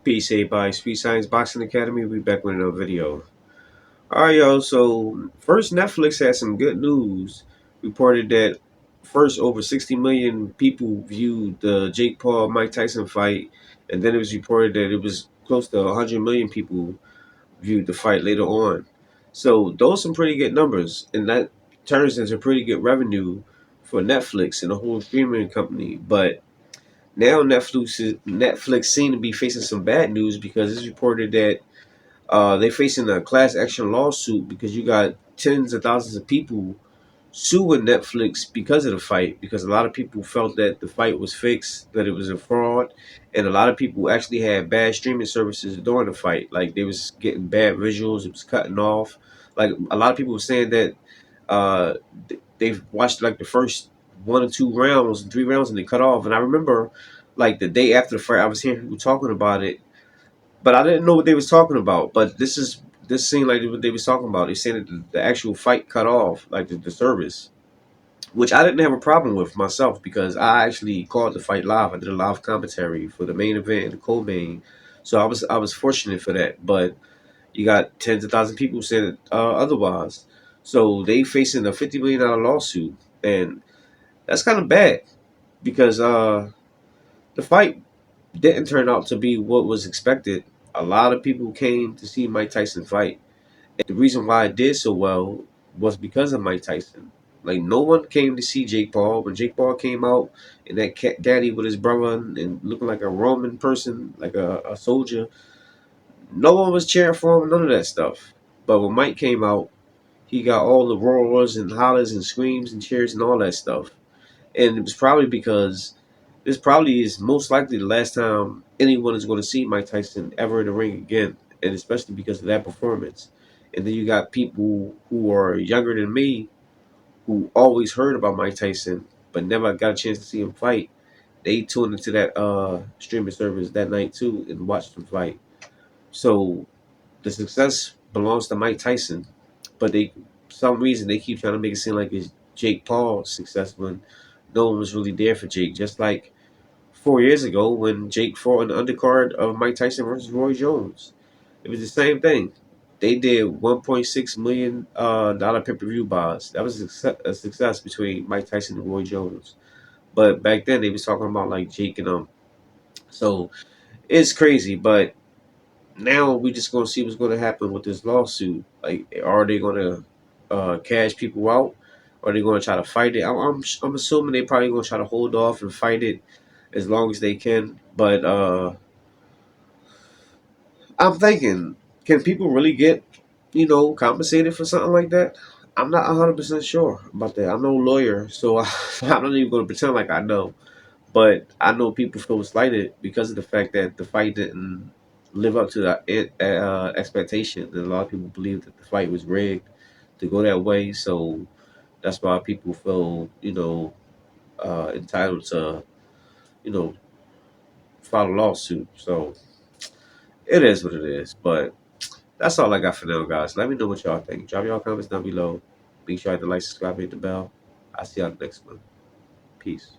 Peace, everybody. Sweet Science Boxing Academy. We back with another video. All right, y'all. So first, Netflix had some good news. Reported that first over 60 million people viewed the Jake Paul Mike Tyson fight, and then it was reported that it was close to 100 million people viewed the fight later on. So those some pretty good numbers, and that turns into pretty good revenue for Netflix and the whole streaming company. But now Netflix seem to be facing some bad news because it's reported that they're facing a class action lawsuit because you got tens of thousands of people suing Netflix because of the fight, because a lot of people felt that the fight was fixed, that it was a fraud, and a lot of people actually had bad streaming services during the fight. Like they was getting bad visuals, it was cutting off. Like a lot of people were saying that uh, they've watched like the first one or two rounds and three rounds and they cut off. And I remember like the day after the fight, I was hearing people talking about it, but I didn't know what they was talking about. But this seemed like what they was talking about. They said that the actual fight cut off, like the service, which I didn't have a problem with myself because I actually called the fight live. I did a live commentary for the main event and the co-main, so I was fortunate for that. But you got tens of thousands of people saying otherwise. So they facing a $50 million lawsuit, and that's kind of bad because the fight didn't turn out to be what was expected. A lot of people came to see Mike Tyson fight. And the reason why it did so well was because of Mike Tyson. Like no one came to see Jake Paul. When Jake Paul came out and that cat daddy with his brother and looking like a Roman person, like a soldier, no one was cheering for him. None of that stuff. But when Mike came out, he got all the roars and hollers and screams and cheers and all that stuff. And it was probably because this probably is most likely the last time anyone is going to see Mike Tyson ever in the ring again, and especially because of that performance. And then you got people who are younger than me who always heard about Mike Tyson but never got a chance to see him fight. They tuned into that streaming service that night too and watched him fight. So the success belongs to Mike Tyson, but they some reason they keep trying to make it seem like it's Jake Paul's success when no one was really there for Jake. Just like 4 years ago when Jake fought in the undercard of Mike Tyson versus Roy Jones, it was the same thing. They did 1.6 million dollar pay per view buys. That was a success between Mike Tyson and Roy Jones. But back then they was talking about like Jake and So it's crazy, but now we just gonna see what's gonna happen with this lawsuit. Like, are they gonna cash people out? Are they gonna try to fight it? I'm assuming they probably gonna try to hold off and fight it as long as they can. But I'm thinking, can people really get compensated for something like that? I'm not 100% sure about that. I'm no lawyer, so I'm not even gonna pretend like I know. But I know people feel slighted because of the fact that the fight didn't live up to the expectation. And a lot of people believe that the fight was rigged to go that way. So that's why people feel, entitled to, you know, file a lawsuit. So it is what it is. But that's all I got for now, guys. Let me know what y'all think. Drop y'all comments down below. Make sure you hit the like, subscribe, hit the bell. I'll see y'all next one. Peace.